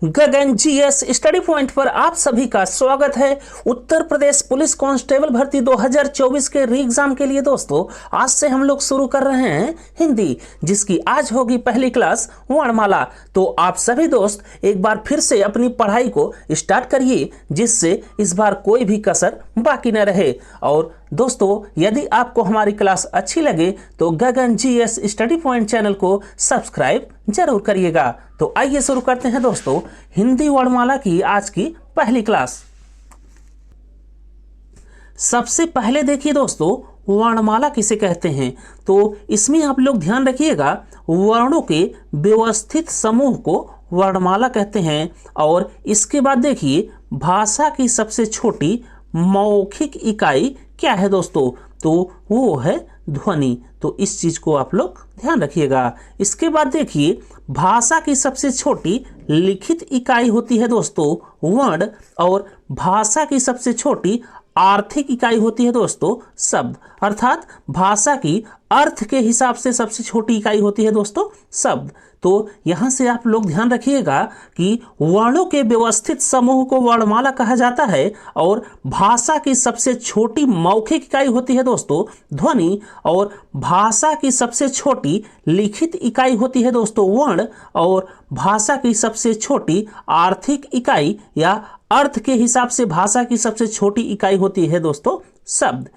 गगन GS study point पर आप सभी का स्वागत है। उत्तर प्रदेश पुलिस कांस्टेबल भर्ती 2024 के री एग्जाम के लिए दोस्तों आज से हम लोग शुरू कर रहे हैं हिंदी, जिसकी आज होगी पहली क्लास वर्णमाला। तो आप सभी दोस्त एक बार फिर से अपनी पढ़ाई को स्टार्ट करिए, जिससे इस बार कोई भी कसर बाकी न रहे। और दोस्तों यदि आपको हमारी क्लास अच्छी लगे तो गगन जीएस स्टडी पॉइंट चैनल को सब्सक्राइब जरूर करिएगा। तो आइए शुरू करते हैं दोस्तों हिंदी वर्णमाला की आज की पहली क्लास। सबसे पहले देखिए दोस्तों वर्णमाला किसे कहते हैं। तो इसमें आप लोग ध्यान रखिएगा, वर्णों के व्यवस्थित समूह को वर्णमाला कहते हैं। और इसके बाद देखिए भाषा की सबसे छोटी मौखिक इकाई क्या है दोस्तों, तो वो है ध्वनि। तो इस चीज को आप लोग ध्यान रखिएगा। इसके बाद देखिए भाषा की सबसे छोटी लिखित इकाई होती है दोस्तों वर्ण, और भाषा की सबसे छोटी आर्थिक इकाई होती है दोस्तों शब्द। अर्थात भाषा की अर्थ के हिसाब से सबसे छोटी इकाई होती है दोस्तों शब्द। तो यहां से आप लोग ध्यान रखिएगा कि वर्णों के व्यवस्थित समूह को वर्णमाला कहा जाता है, और भाषा की सबसे छोटी मौखिक इकाई होती है दोस्तों ध्वनि, और भाषा की सबसे छोटी लिखित इकाई होती है दोस्तों वर्ण, और भाषा की सबसे छोटी आर्थिक इकाई या अर्थ के हिसाब से भाषा की सबसे छोटी इकाई होती है दोस्तों शब्द।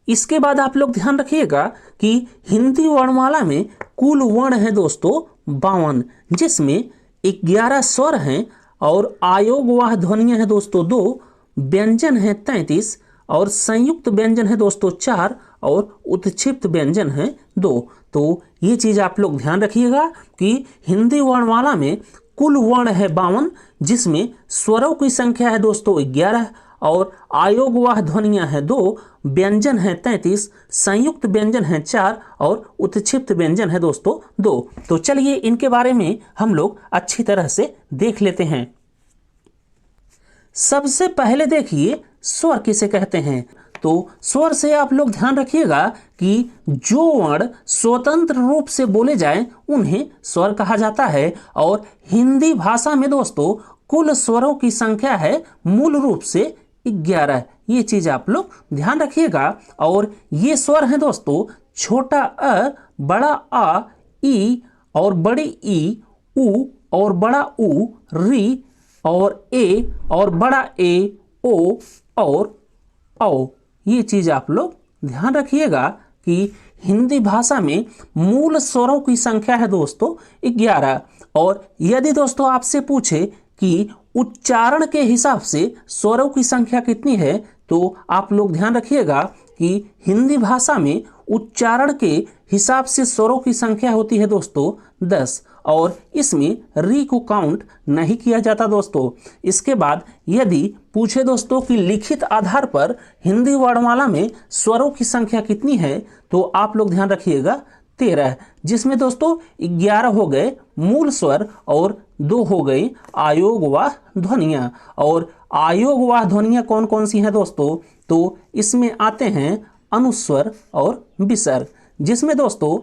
इसके बाद आप लोग ध्यान रखिएगा कि हिंदी वर्णमाला में कुल वर्ण है दोस्तों 52, जिसमें 11 स्वर हैं, और आयोगवाह ध्वनियां हैं दोस्तों 2, व्यंजन है 33, और संयुक्त व्यंजन है दोस्तों 4, और उत्क्षिप्त व्यंजन है 2। तो ये चीज आप लोग ध्यान रखिएगा कि हिंदी वर्णमाला में कुल वर्ण है 52, जिसमें स्वरों की संख्या है दोस्तों 11, और आयोगवाह ध्वनियां हैं 2, व्यंजन है 33, संयुक्त व्यंजन है 4, और उत्क्षिप्त व्यंजन है दोस्तों 2। तो चलिए इनके बारे में हम लोग अच्छी तरह से देख लेते हैं। सबसे पहले देखिए स्वर किसे कहते हैं। तो स्वर से आप लोग ध्यान रखिएगा कि जो वर्ण स्वतंत्र रूप से बोले जाएं उन्हें स्वर कहा जाता है। और हिंदी भाषा में दोस्तों कुल स्वरों की संख्या है मूल रूप से 11। ये चीज आप लोग ध्यान रखिएगा। और ये स्वर हैं दोस्तों छोटा अ, बड़ा आ, ई और बड़ी ई, उ और बड़ा उ, री और ए और बड़ा ए, ओ और औ। ये चीज आप लोग ध्यान रखिएगा कि हिंदी भाषा में मूल स्वरों की संख्या है दोस्तों 11। और यदि दोस्तों आपसे पूछे कि उच्चारण के हिसाब से स्वरों की संख्या कितनी है, तो आप लोग ध्यान रखिएगा कि हिंदी भाषा में उच्चारण के हिसाब से स्वरों की संख्या होती है दोस्तों 10, और इसमें री को काउंट नहीं किया जाता दोस्तों। इसके बाद यदि पूछे दोस्तों कि लिखित आधार पर हिंदी वर्णमाला में स्वरों की संख्या कितनी है, तो आप लोग ध्यान रखिएगा 13, जिसमें दोस्तों 11 हो गए मूल स्वर और 2 हो गई आयोगवाह ध्वनियां। और आयोगवाह ध्वनियां कौन कौन सी हैं दोस्तों, तो इसमें आते हैं अनुस्वर और विसर्ग, जिसमें दोस्तों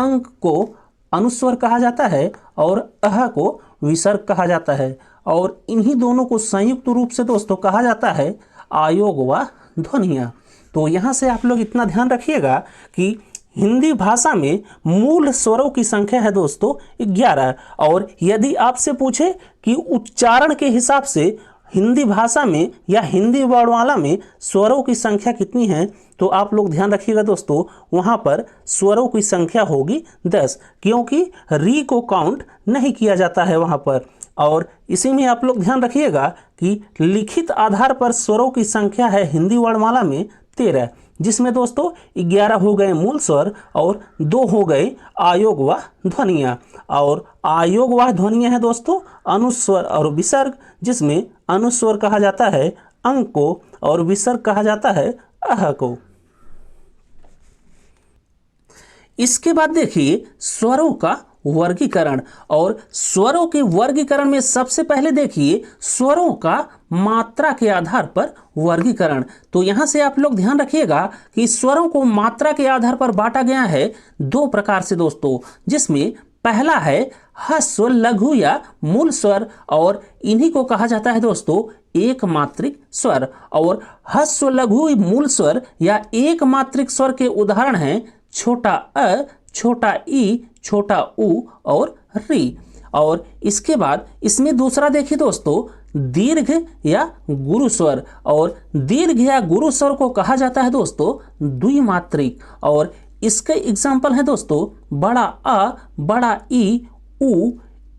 अंक को अनुस्वर कहा जाता है और अह को विसर्ग कहा जाता है। और इन्हीं दोनों को संयुक्त रूप से दोस्तों कहा जाता है आयोगवाह ध्वनियां। तो यहाँ से आप लोग इतना ध्यान रखिएगा कि हिंदी भाषा में मूल स्वरों की संख्या है दोस्तों 11। और यदि आपसे पूछे कि उच्चारण के हिसाब से हिंदी भाषा में या हिंदी वर्णमाला में स्वरों की संख्या कितनी है, तो आप लोग ध्यान रखिएगा दोस्तों वहां पर स्वरों की संख्या होगी 10, क्योंकि री को काउंट नहीं किया जाता है वहां पर। और इसी में आप लोग ध्यान रखिएगा कि लिखित आधार पर स्वरों की संख्या है हिंदी वर्णमाला में 13, जिसमें दोस्तों 11 हो गए मूल स्वर और 2 हो गए आयोगवाह ध्वनियां। और आयोगवाह ध्वनियां हैं दोस्तों अनुस्वर और विसर्ग, जिसमें अनुस्वर कहा जाता है अंक को और विसर्ग कहा जाता है अह को। इसके बाद देखिए स्वरों का वर्गीकरण। और स्वरों के वर्गीकरण में सबसे पहले देखिए स्वरों का मात्रा के आधार पर वर्गीकरण। तो यहां से आप लोग ध्यान रखिएगा कि स्वरों को मात्रा के आधार पर बांटा गया है 2 प्रकार से दोस्तों, जिसमें पहला है ह्रस्व लघु या मूल स्वर, और इन्हीं को कहा जाता है दोस्तों एक मात्रिक स्वर। और ह्रस्व लघु मूल स्वर या एक मात्रिक स्वर के उदाहरण हैं छोटा अ, छोटा ई, छोटा उ और री। और इसके बाद इसमें दूसरा देखिए दोस्तों दीर्घ या गुरु स्वर, और दीर्घ या गुरु स्वर को कहा जाता है दोस्तों द्विमात्रिक, और इसके एग्जाम्पल है दोस्तों बड़ा अ, बड़ा ई, उ,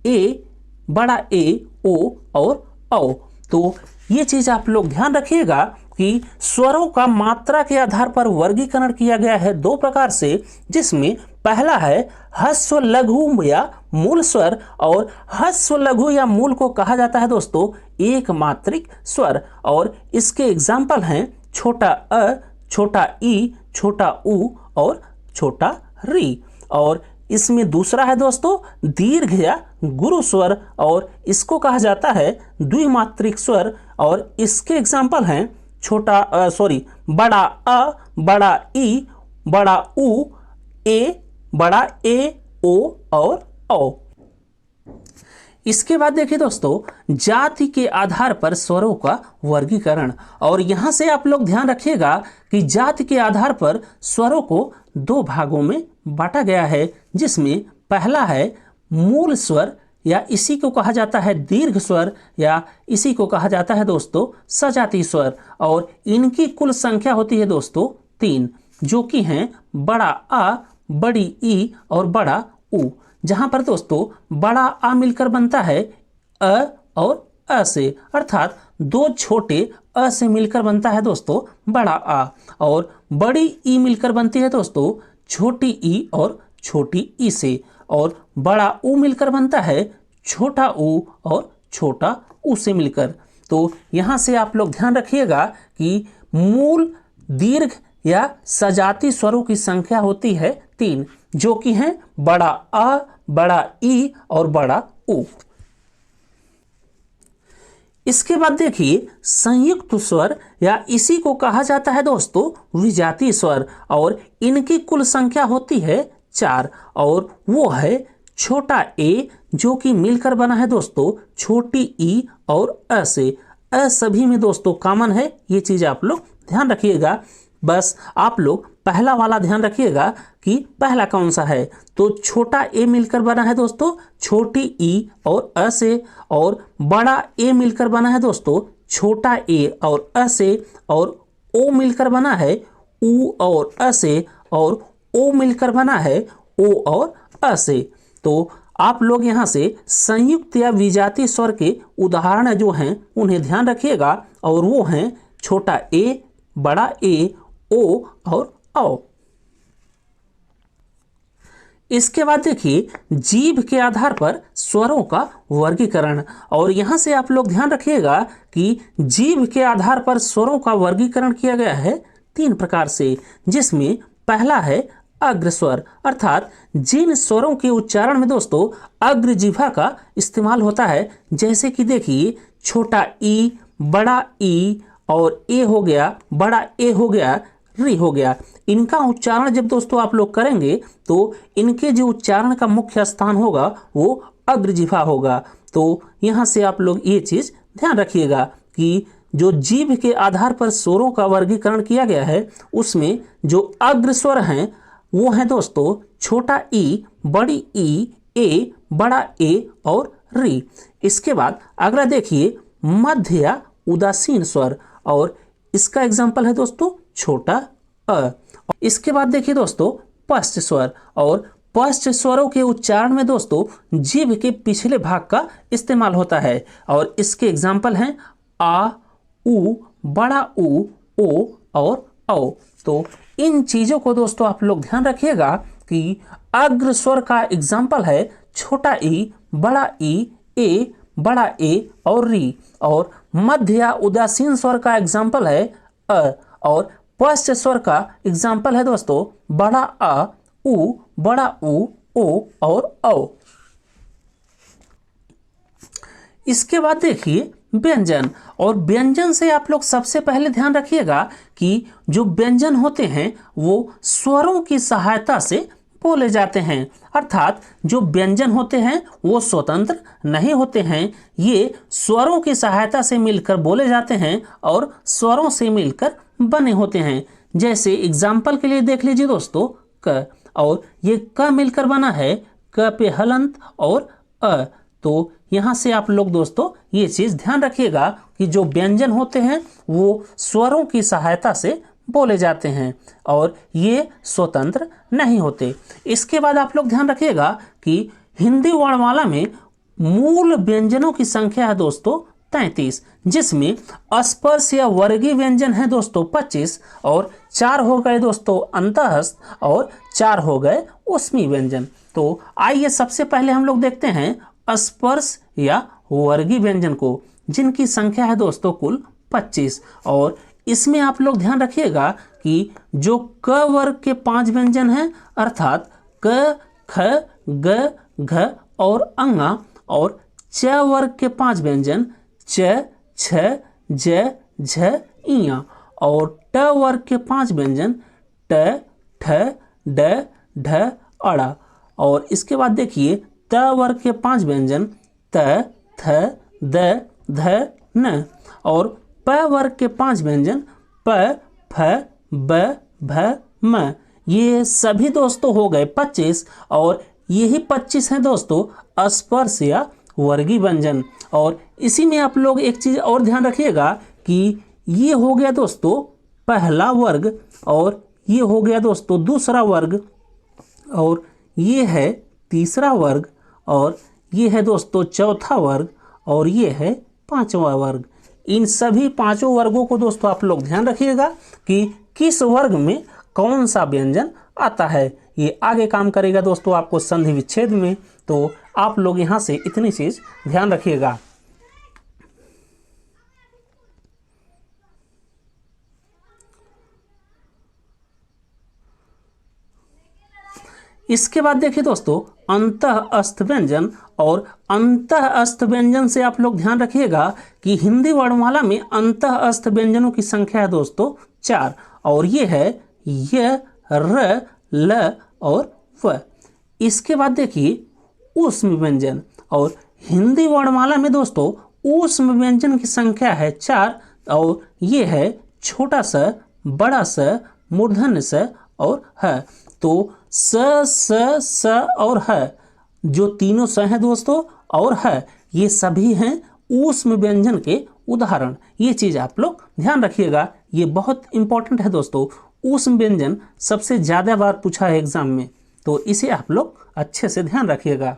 ए, बड़ा ए, ओ और औ। तो ये चीज आप लोग ध्यान रखिएगा कि स्वरों का मात्रा के आधार पर वर्गीकरण किया गया है दो प्रकार से, जिसमें पहला है ह्रस्व लघु या मूल स्वर, और ह्रस्व लघु या मूल को कहा जाता है दोस्तों एक मात्रिक स्वर, और इसके एग्जाम्पल हैं छोटा अ, छोटा ई, छोटा उ और छोटा री। और इसमें दूसरा है दोस्तों दीर्घ या गुरु स्वर, और इसको कहा जाता है द्विमात्रिक स्वर, और इसके एग्जाम्पल हैं बड़ा अ, बड़ा ई, बड़ा उ, ए, बड़ा ए, ओ और औ। इसके बाद देखिए दोस्तों जाति के आधार पर स्वरों का वर्गीकरण, और यहां से आप लोग ध्यान रखिएगा कि जाति के आधार पर स्वरों को दो भागों में बांटा गया है, जिसमें पहला है मूल स्वर या इसी को कहा जाता है दीर्घ स्वर, या इसी को कहा जाता है दोस्तों सजाती स्वर, और इनकी कुल संख्या होती है दोस्तों 3, जो कि हैं बड़ा आ, बड़ी ई और बड़ा उ। जहां पर दोस्तों बड़ा आ मिलकर बनता है अ और अ से, अर्थात दो छोटे अ से मिलकर बनता है दोस्तों बड़ा आ, और बड़ी ई मिलकर बनती है दोस्तों छोटी ई और छोटी ई से, और बड़ा उ मिलकर बनता है छोटा उ और छोटा उ से मिलकर। तो यहां से आप लोग ध्यान रखिएगा कि मूल दीर्घ या सजाती स्वरों की संख्या होती है 3, जो कि हैं बड़ा आ, बड़ा ई और बड़ा उ। इसके बाद देखिए संयुक्त स्वर या इसी को कहा जाता है दोस्तों विजातीय स्वर, और इनकी कुल संख्या होती है 4, और वो है छोटा ए जो कि मिलकर बना है दोस्तों छोटी ई और अ से। अ सभी में दोस्तों कॉमन है, ये चीज आप लोग ध्यान रखिएगा। बस आप लोग पहला वाला ध्यान रखिएगा कि पहला कौन सा है। तो छोटा ए मिलकर बना है दोस्तों छोटी ई और अ से, और बड़ा ए मिलकर बना है दोस्तों छोटा ए और अ से, और ओ मिलकर बना है उ और अ से, और ओ मिलकर बना है ओ और अ से। तो आप लोग यहाँ से संयुक्त या विजातीय स्वर के उदाहरण जो हैं उन्हें ध्यान रखिएगा, और वो हैं छोटा ए, बड़ा ए, ओ और औ। इसके बाद देखिए जीभ के आधार पर स्वरों का वर्गीकरण, और यहां से आप लोग ध्यान रखिएगा कि जीभ के आधार पर स्वरों का वर्गीकरण किया गया है 3 प्रकार से, जिसमें पहला है अग्र स्वर, अर्थात जिन स्वरों के उच्चारण में दोस्तों अग्र जिह्वा का इस्तेमाल होता है, जैसे कि देखिए छोटा ई, बड़ा ई और ए हो गया, बड़ा ए हो गया, री हो गया। इनका उच्चारण जब दोस्तों आप लोग करेंगे तो इनके जो उच्चारण का मुख्य स्थान होगा वो अग्र जिह्वा होगा। तो यहाँ से आप लोग ये चीज ध्यान रखिएगा कि जो जीभ के आधार पर स्वरों का वर्गीकरण किया गया है उसमें जो अग्र स्वर हैं वो हैं दोस्तों छोटा ई, बड़ी ई, ए, बड़ा ए और री। इसके बाद अगला देखिए मध्य या उदासीन स्वर, और इसका एग्जाम्पल है दोस्तों छोटा अ। इसके बाद देखिए दोस्तों पश्च स्वर, और पश्च स्वरों के उच्चारण में दोस्तों जीभ के पिछले भाग का इस्तेमाल होता है, और इसके एग्जाम्पल हैं आ, उ, बड़ा उ, ओ और औ। तो इन चीजों को दोस्तों आप लोग ध्यान रखिएगा कि अग्र स्वर का एग्जाम्पल है छोटा ई, बड़ा ई, ए, बड़ा ए और री, और मध्य या उदासीन स्वर का एग्जाम्पल है अ, और पश्च स्वर का एग्जाम्पल है दोस्तों बड़ा आ, उ, बड़ा उ, ओ और औ। इसके बाद देखिए व्यंजन, और व्यंजन से आप लोग सबसे पहले ध्यान रखिएगा कि जो व्यंजन होते हैं वो स्वरों की सहायता से बोले जाते हैं। अर्थात जो व्यंजन होते हैं वो स्वतंत्र नहीं होते हैं, ये स्वरों की सहायता से मिलकर बोले जाते हैं और स्वरों से मिलकर बने होते हैं। जैसे एग्जाम्पल के लिए देख लीजिए दोस्तों, क, और ये क मिलकर बना है क पे हलंत और अ। तो यहाँ से आप लोग दोस्तों ये चीज़ ध्यान रखिएगा कि जो व्यंजन होते हैं वो स्वरों की सहायता से बोले जाते हैं और ये स्वतंत्र नहीं होते। इसके बाद आप लोग ध्यान रखिएगा कि हिंदी वर्णमाला में मूल व्यंजनों की संख्या है दोस्तों 33, जिसमें स्पर्श या वर्गीय व्यंजन है दोस्तों 25 और 4 हो गए दोस्तों अंतःस्थ और 4 हो गए ऊष्मीय व्यंजन। तो आइए सबसे पहले हम लोग देखते हैं स्पर्श या वर्गीय व्यंजन को, जिनकी संख्या है दोस्तों कुल 25। और इसमें आप लोग ध्यान रखिएगा कि जो क वर्ग के 5 व्यंजन हैं अर्थात क, ख, ग, घ और अंगा, और च वर्ग के 5 व्यंजन च, छ, ज, झ, इया, और ट वर्ग के 5 व्यंजन ट, ठ, ड, ढ, अड़ा। और इसके बाद देखिए त वर्ग के 5 व्यंजन त, थ, द, ध, न, और प वर्ग के 5 व्यंजन प, फ, ब, भ, म। ये सभी दोस्तों हो गए 25 और यही 25 हैं दोस्तों स्पर्श या वर्गीय व्यंजन। और इसी में आप लोग एक चीज़ और ध्यान रखिएगा कि ये हो गया दोस्तों पहला वर्ग और ये हो गया दोस्तों दूसरा वर्ग और ये है तीसरा वर्ग और ये है दोस्तों चौथा वर्ग और ये है पांचवा वर्ग। इन सभी पांचों वर्गों को दोस्तों आप लोग ध्यान रखिएगा कि किस वर्ग में कौन सा व्यंजन आता है। ये आगे काम करेगा दोस्तों आपको संधि विच्छेद में, तो आप लोग यहाँ से इतनी चीज ध्यान रखिएगा। इसके बाद देखिए दोस्तों अंतःस्थ व्यंजन, और अंतःस्थ व्यंजन से आप लोग ध्यान रखिएगा कि हिंदी वर्णमाला में अंतःस्थ व्यंजनों की संख्या है दोस्तों 4 और ये है य, र, ल और व। इसके बाद देखिए ऊष्म व्यंजन, और हिंदी वर्णमाला में दोस्तों ऊष्म व्यंजन की संख्या है 4 और ये है छोटा स, बड़ा स, मूर्धन्य स और ह। तो स और ह, जो तीनों स हैं दोस्तों और ह, ये सभी हैं ऊष्म व्यंजन के उदाहरण। ये चीज आप लोग ध्यान रखिएगा, ये बहुत इंपॉर्टेंट है दोस्तों। ऊष्म व्यंजन सबसे ज्यादा बार पूछा है एग्जाम में, तो इसे आप लोग अच्छे से ध्यान रखिएगा।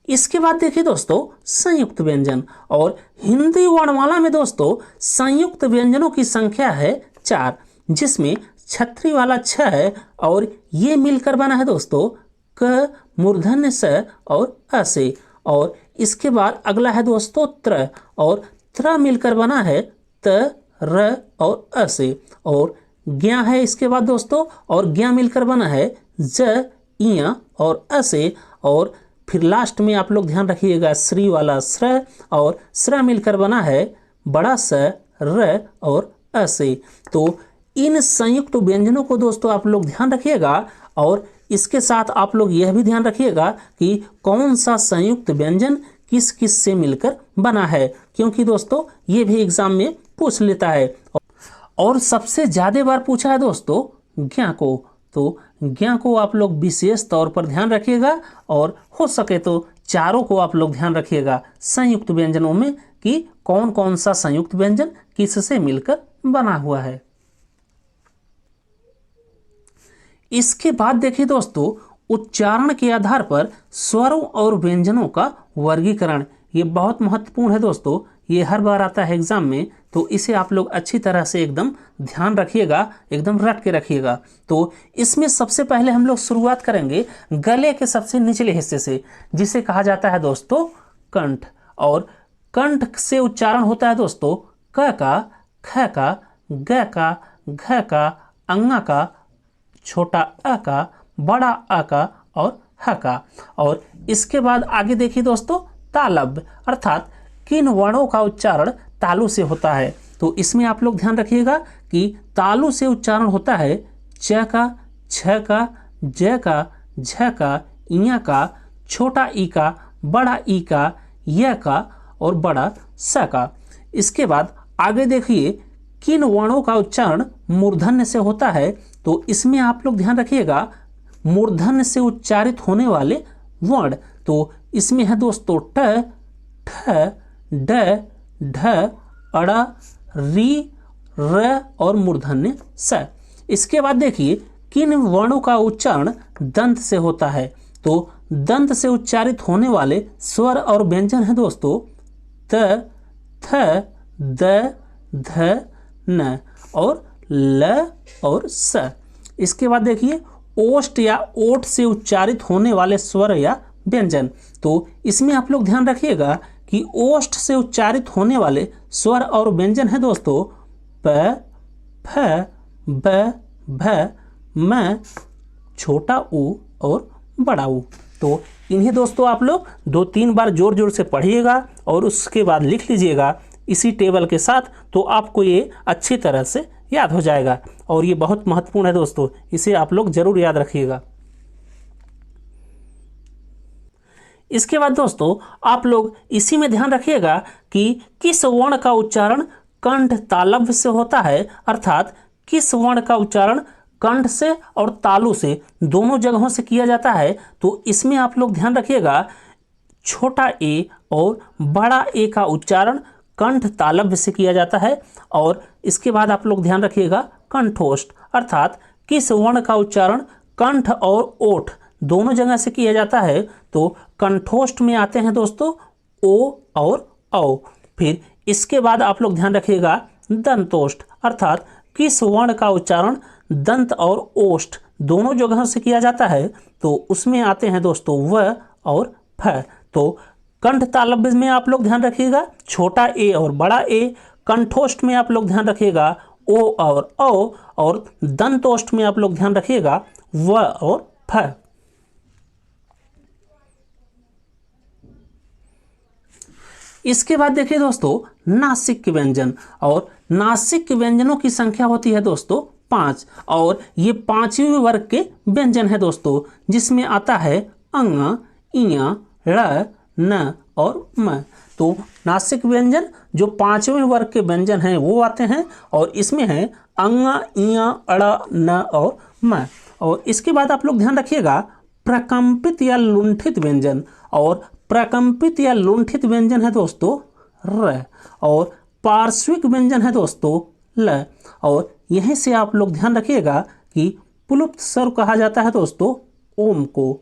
इसके बाद देखिए दोस्तों संयुक्त व्यंजन, और हिंदी वर्णमाला में दोस्तों संयुक्त व्यंजनों की संख्या है 4, जिसमें छतरी वाला छ है और ये मिलकर बना है दोस्तों क, मूर्धन्य स और अ से। और इसके बाद अगला है दोस्तों त्र, और त्र मिलकर बना है त, र और अ से। और ज्ञा है इसके बाद दोस्तों, और ज्ञा मिलकर बना है ज, इया और अ से। और फिर लास्ट में आप लोग ध्यान रखिएगा श्री वाला श्र, और श्र मिलकर बना है बड़ा स, र और अ से। तो इन संयुक्त व्यंजनों को दोस्तों आप लोग ध्यान रखिएगा, और इसके साथ आप लोग यह भी ध्यान रखिएगा कि कौन सा संयुक्त व्यंजन किस किस से मिलकर बना है, क्योंकि दोस्तों ये भी एग्जाम में पूछ लेता है। और सबसे ज्यादा बार पूछा है दोस्तों ज्ञा को, तो ज्ञा को आप लोग विशेष तौर पर ध्यान रखिएगा, और हो सके तो चारों को आप लोग ध्यान रखिएगा संयुक्त व्यंजनों में कि कौन कौन सा संयुक्त व्यंजन किससे मिलकर बना हुआ है। इसके बाद देखिए दोस्तों उच्चारण के आधार पर स्वरों और व्यंजनों का वर्गीकरण, ये बहुत महत्वपूर्ण है दोस्तों, ये हर बार आता है एग्जाम में, तो इसे आप लोग अच्छी तरह से एकदम ध्यान रखिएगा, एकदम रट के रखिएगा। तो इसमें सबसे पहले हम लोग शुरुआत करेंगे गले के सबसे निचले हिस्से से, जिसे कहा जाता है दोस्तों कंठ। और कंठ से उच्चारण होता है दोस्तों क का, ख का, ग का, घ का, अंगा का, छोटा अ का, बड़ा अ का और ह का। और इसके बाद आगे देखिए दोस्तों तालव्य, अर्थात किन वर्णों का उच्चारण तालु से होता है। तो इसमें आप लोग ध्यान रखिएगा कि तालु से उच्चारण होता है च का, छ का, ज का, झ का, इया का, छोटा ई का, बड़ा ई का, य का और बड़ा स का। इसके बाद आगे देखिए किन वर्णों का उच्चारण मूर्धन्य से होता है, तो इसमें आप लोग ध्यान रखिएगा मूर्धन्य से उच्चारित होने वाले वर्ण। तो इसमें है दोस्तों ट, ठ, ड, ढ, अड़, री, र और मूर्धन्य स। इसके बाद देखिए किन वर्णों का उच्चारण दंत से होता है, तो दंत से उच्चारित होने वाले स्वर और व्यंजन है दोस्तों त, थ, द, ध, न और ल और स। इसके बाद देखिए ओष्ठ या ओठ से उच्चारित होने वाले स्वर या व्यंजन, तो इसमें आप लोग ध्यान रखिएगा कि ओष्ठ से उच्चारित होने वाले स्वर और व्यंजन है दोस्तों प, फ, ब, भ, म, छोटा ऊ और बड़ा ऊ। तो इन्हें दोस्तों आप लोग 2-3 बार जोर जोर से पढ़िएगा और उसके बाद लिख लीजिएगा इसी टेबल के साथ, तो आपको ये अच्छी तरह से याद हो जाएगा और ये बहुत महत्वपूर्ण है दोस्तों, इसे आप लोग जरूर याद रखिएगा। इसके बाद दोस्तों आप लोग इसी में ध्यान रखिएगा कि किस वर्ण का उच्चारण कंठ तालव्य से होता है, अर्थात किस वर्ण का उच्चारण कंठ से और तालु से दोनों जगहों से किया जाता है। तो इसमें आप लोग ध्यान रखिएगा छोटा ए और बड़ा ए का उच्चारण कंठ तालव्य से किया जाता है। और इसके बाद आप लोग ध्यान रखिएगा कंठोष्ठ, अर्थात किस वर्ण का उच्चारण कंठ और ओठ दोनों जगह से किया जाता है, तो कंठोष्ठ में आते हैं दोस्तों ओ और औ। फिर इसके बाद आप लोग ध्यान रखिएगा दंतोष्ठ, अर्थात किस वर्ण का उच्चारण दंत और ओष्ठ दोनों जगहों से किया जाता है, तो उसमें आते हैं दोस्तों व और फ। तो कंठ तालव्य में आप लोग ध्यान रखिएगा छोटा ए और बड़ा ए, कंठोष्ठ में आप लोग ध्यान रखिएगा ओ और औ, और दंतोष्ठ में आप लोग ध्यान रखिएगा व और फ। इसके बाद देखिए दोस्तों नासिक के व्यंजन, और नासिक के व्यंजनों की संख्या होती है दोस्तों 5, और ये 5वें वर्ग के व्यंजन है दोस्तों, जिसमें आता है अंग, इया, ड़, न और म। तो नासिक व्यंजन जो 5वें वर्ग के व्यंजन हैं वो आते हैं, और इसमें है अंग, इया, अड़, न और म। और इसके बाद आप लोग ध्यान रखिएगा प्रकंपित या लुंठित व्यंजन, और प्रकंपित या लुंठित व्यंजन है दोस्तों र, और पार्श्विक व्यंजन है दोस्तों ल। और यहीं से आप लोग ध्यान रखिएगा कि पुलुप्त स्वर कहा जाता है दोस्तों ओम को।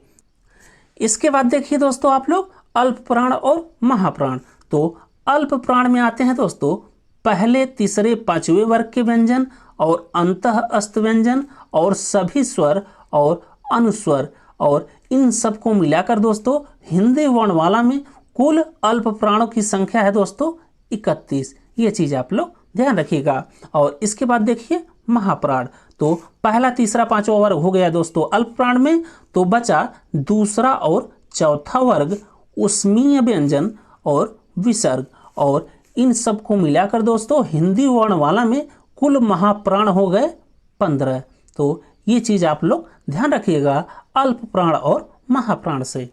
इसके बाद देखिए दोस्तों आप लोग अल्प प्राण और महाप्राण। तो अल्प प्राण में आते हैं दोस्तों पहले, तीसरे, 5वें वर्ग के व्यंजन और अंतः अस्त व्यंजन और सभी स्वर और अनुस्वर, और इन सबको मिलाकर दोस्तों हिंदी वर्णमाला में कुल अल्प प्राणों की संख्या है दोस्तों 31। ये चीज आप लोग ध्यान रखिएगा। और इसके बाद देखिए महाप्राण, तो पहला, तीसरा, 5वां वर्ग हो गया दोस्तों अल्प प्राण में, तो बचा दूसरा और चौथा वर्ग उस्मीय व्यंजन और विसर्ग, और इन सबको मिलाकर दोस्तों हिंदी वर्णमाला में कुल महाप्राण हो गए 15। तो ये चीज आप लोग ध्यान रखिएगा अल्प प्राण और महाप्राण से।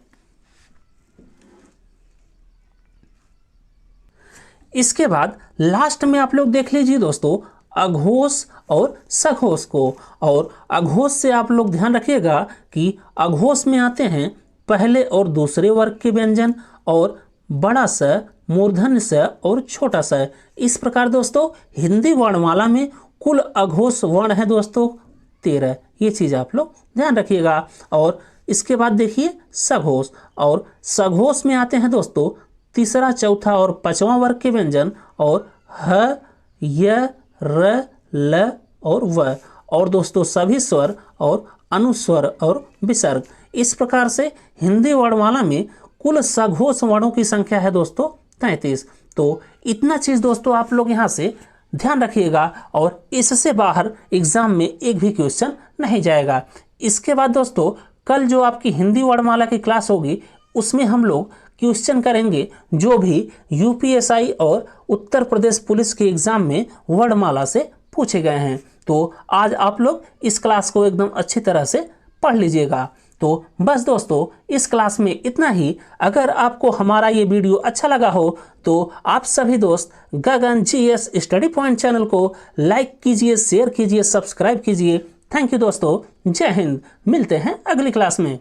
इसके बाद लास्ट में आप लोग देख लीजिए दोस्तों अघोष और सघोष को, और अघोष से आप लोग ध्यान रखिएगा कि अघोष में आते हैं पहले और दूसरे वर्ग के व्यंजन और बड़ा स, मूर्धन्य स और छोटा स। इस प्रकार दोस्तों हिंदी वर्णमाला में कुल अघोष वर्ण है दोस्तों 13। ये चीज आप लोग ध्यान रखिएगा। और इसके बाद देखिए सघोष, और सघोष में आते हैं दोस्तों तीसरा, चौथा और 5वां वर्ग के व्यंजन और ह, य, र, ल और व, और दोस्तों सभी स्वर और अनुस्वर और विसर्ग। इस प्रकार से हिंदी वर्णमाला में कुल सघोष वर्णों की संख्या है दोस्तों 33। तो इतना चीज दोस्तों आप लोग यहाँ से ध्यान रखिएगा, और इससे बाहर एग्जाम में एक भी क्वेश्चन नहीं जाएगा। इसके बाद दोस्तों कल जो आपकी हिंदी वर्णमाला की क्लास होगी उसमें हम लोग क्वेश्चन करेंगे जो भी यूपीएसआई और उत्तर प्रदेश पुलिस के एग्जाम में वर्णमाला से पूछे गए हैं। तो आज आप लोग इस क्लास को एकदम अच्छी तरह से पढ़ लीजिएगा। तो बस दोस्तों, इस क्लास में इतना ही। अगर आपको हमारा ये वीडियो अच्छा लगा हो तो आप सभी दोस्त गगन जीएस स्टडी पॉइंट चैनल को लाइक कीजिए, शेयर कीजिए, सब्सक्राइब कीजिए। थैंक यू दोस्तों, जय हिंद। मिलते हैं अगली क्लास में।